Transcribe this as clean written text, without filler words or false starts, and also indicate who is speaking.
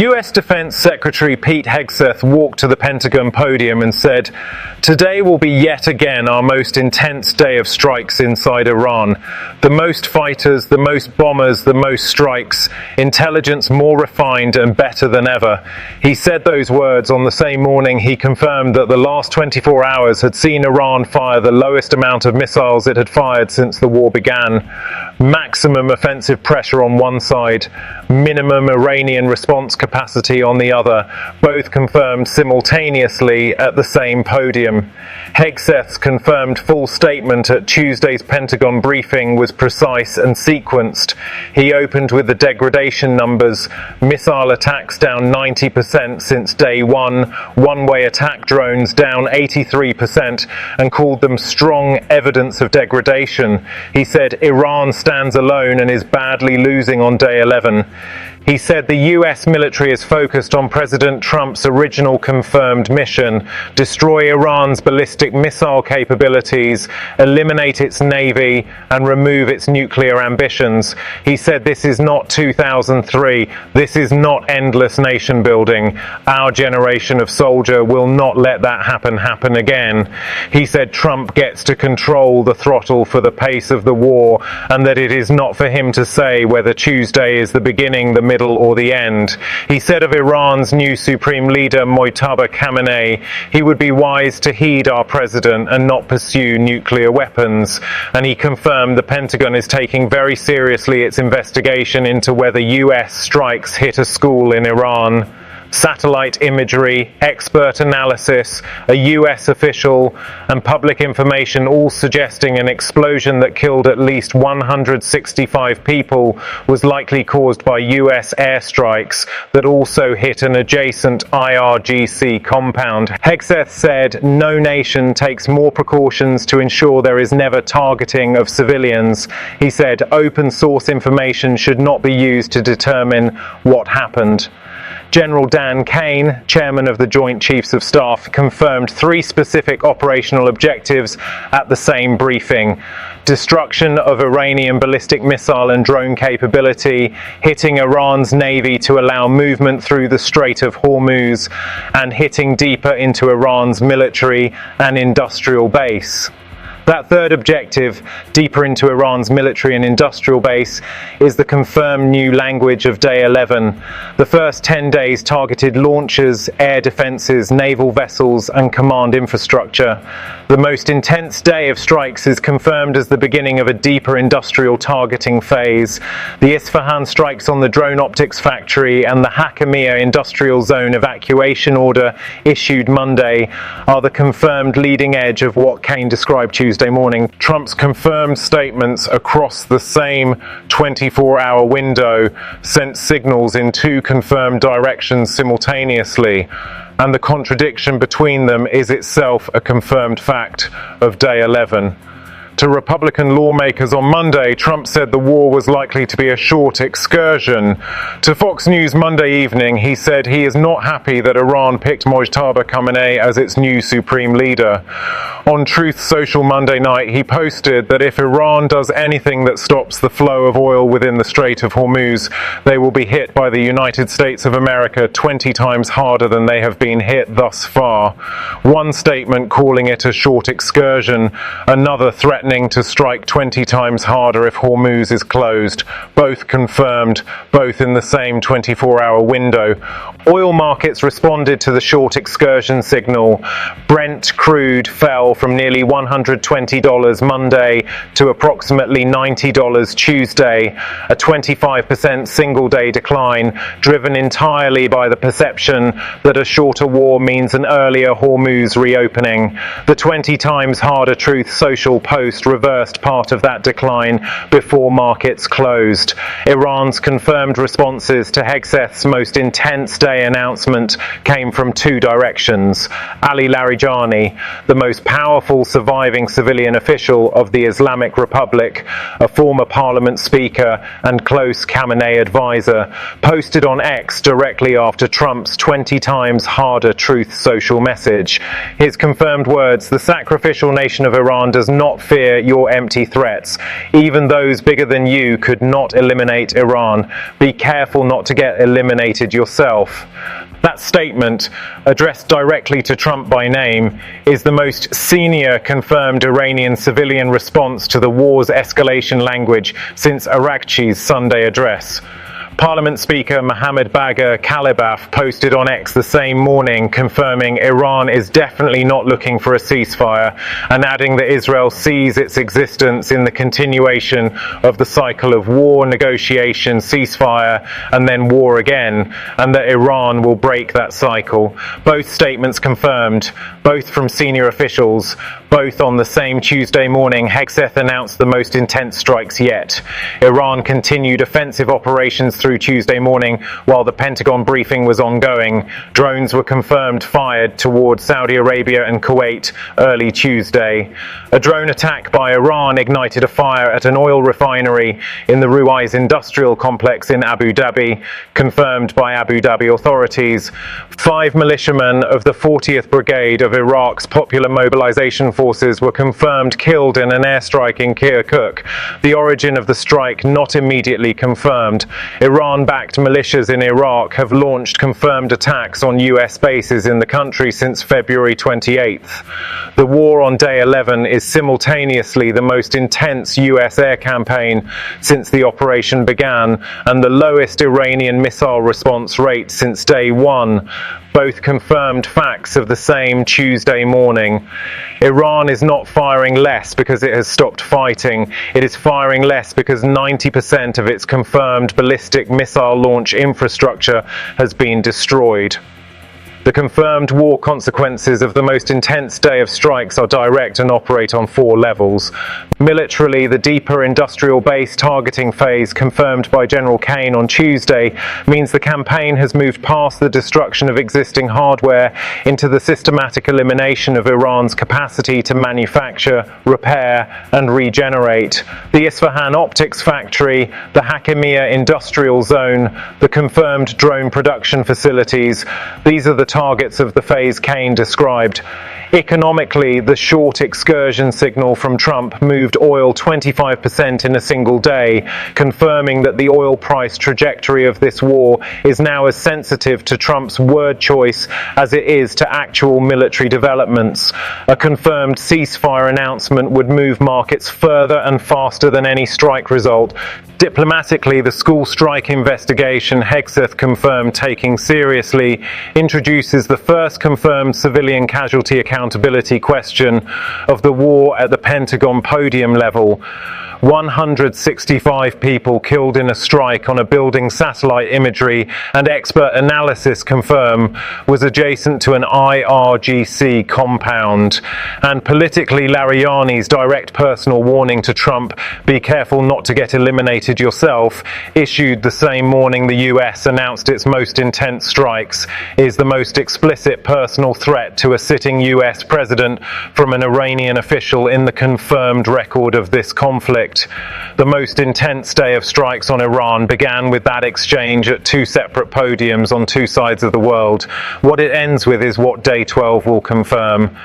Speaker 1: US Defense Secretary Pete Hegseth walked to the Pentagon Podium and said, "Today will be yet again our most intense day of strikes inside Iran. The most fighters, the most bombers, the most strikes, intelligence more refined and better than ever." He said those words on the same morning he confirmed that the last 24 hours had seen Iran fire the lowest amount of missiles it had fired since the war began. Maximum offensive pressure on one side, minimum Iranian response capacity on the other, both confirmed simultaneously at the same podium. Hegseth's confirmed full statement at Tuesday's Pentagon briefing was precise and sequenced. He opened with the degradation numbers: missile attacks down 90% since day one-way attack drones down 83%, and called them strong evidence of degradation. He said Iran stands alone and is badly losing on day 11. He said the US military is focused on President Trump's original confirmed mission: destroy Iran's ballistic missile capabilities, eliminate its navy, and remove its nuclear ambitions. He said this is not 2003. This is not endless nation building. Our generation of soldier will not let that happen again. He said Trump gets to control the throttle for the pace of the war, and that it is not for him to say whether Tuesday is the beginning, the middle, or the end. He said of Iran's new supreme leader, Caine, he would be wise to heed our president and not pursue nuclear weapons. And he confirmed the Pentagon is taking very seriously its investigation into whether US strikes hit a school in Iran. Satellite imagery, expert analysis, a US official, and public information all suggesting an explosion that killed at least 165 people was likely caused by US airstrikes that also hit an adjacent IRGC compound. Hegseth said no nation takes more precautions to ensure there is never targeting of civilians. He said open source information should not be used to determine what happened. General Caine, chairman of the Joint Chiefs of Staff, confirmed 3 specific operational objectives at the same briefing: destruction of Iranian ballistic missile and drone capability, hitting Iran's navy to allow movement through the Strait of Hormuz, and hitting deeper into Iran's military and industrial base. That third objective, deeper into Iran's military and industrial base, is the confirmed new language of day 11. The first 10 days targeted launchers, air defenses, naval vessels, and command infrastructure. The most intense day of strikes is confirmed as the beginning of a deeper industrial targeting phase. The Isfahan strikes on the drone optics factory and the Hakamiyah industrial zone evacuation order issued Monday are the confirmed leading edge of what Caine described Tuesday morning. Trump's confirmed statements across the same 24-hour window sent signals in 2 confirmed directions simultaneously, and the contradiction between them is itself a confirmed fact of day 11. To Republican lawmakers on Monday, Trump said the war was likely to be a short excursion. To Fox News Monday evening, he said he is not happy that Iran picked Caine as its new supreme leader. On Truth Social Monday night, he posted that if Iran does anything that stops the flow of oil within the Strait of Hormuz, they will be hit by the United States of America 20 times harder than they have been hit thus far. One statement calling it a short excursion, another threatening to strike 20 times harder if Hormuz is closed, both confirmed, both in the same 24-hour window. Oil markets responded to the short excursion signal. Brent crude fell from nearly $120 Monday to approximately $90 Tuesday, a 25% single-day decline, driven entirely by the perception that a shorter war means an earlier Hormuz reopening. The 20 times harder Truth Social post reversed part of that decline before markets closed. Iran's confirmed responses to Hegseth's most intense day announcement came from 2 directions. Ali Larijani, the most powerful surviving civilian official of the Islamic Republic, a former parliament speaker and close Khamenei advisor, posted on X directly after Trump's 20 times harder Truth Social message. His confirmed words: "The sacrificial nation of Iran does not fear fear your empty threats. Even those bigger than you could not eliminate Iran. Be careful not to get eliminated yourself. That statement, addressed directly to Trump by name, is the most senior confirmed Iranian civilian response to the war's escalation language since Arakchi's Sunday address. Parliament Speaker Mohammad Bagher Kalibaf posted on X the same morning confirming Iran is definitely not looking for a ceasefire and adding that Israel sees its existence in the continuation of the cycle of war, negotiation, ceasefire and then war again, and that Iran will break that cycle. Both statements confirmed, both from senior officials. Both on the same Tuesday morning, Hegseth announced the most intense strikes yet. Iran continued offensive operations through Tuesday morning while the Pentagon briefing was ongoing. Drones were confirmed fired towards Saudi Arabia and Kuwait early Tuesday. A drone attack by Iran ignited a fire at an oil refinery in the Ruwais industrial complex in Abu Dhabi, confirmed by Abu Dhabi authorities. 5 militiamen of the 40th Brigade of Iraq's Popular Mobilization Forces were confirmed killed in an airstrike in Kirkuk. The origin of the strike not immediately confirmed. Iran-backed militias in Iraq have launched confirmed attacks on US bases in the country since February 28th. The war on day 11 is simultaneously the most intense US air campaign since the operation began and the lowest Iranian missile response rate since day 1. Both confirmed facts of the same Tuesday morning. Iran is not firing less because it has stopped fighting. It is firing less because 90% of its confirmed ballistic missile launch infrastructure has been destroyed. The confirmed war consequences of the most intense day of strikes are direct and operate on 4 levels. Militarily, the deeper industrial base targeting phase confirmed by General Caine on Tuesday means the campaign has moved past the destruction of existing hardware into the systematic elimination of Iran's capacity to manufacture, repair and regenerate. The Isfahan optics factory, the Hakimiyya industrial zone, the confirmed drone production facilities, these are the targets of the phase Caine described. Economically, the short excursion signal from Trump moved oil 25% in a single day, confirming that the oil price trajectory of this war is now as sensitive to Trump's word choice as it is to actual military developments. A confirmed ceasefire announcement would move markets further and faster than any strike result. Diplomatically, the school strike investigation Hegseth confirmed taking seriously introduces the first confirmed civilian casualty accountability question of the war at the Pentagon Podium level. 165 people killed in a strike on a building satellite imagery and expert analysis confirm was adjacent to an IRGC compound. And politically, Lariani's direct personal warning to Trump, be careful not to get eliminated yourself, issued the same morning the US announced its most intense strikes, is the most explicit personal threat to a sitting US president from an Iranian official in the confirmed record of this conflict. The most intense day of strikes on Iran began with that exchange at 2 separate podiums on 2 sides of the world. What it ends with is what day 12 will confirm.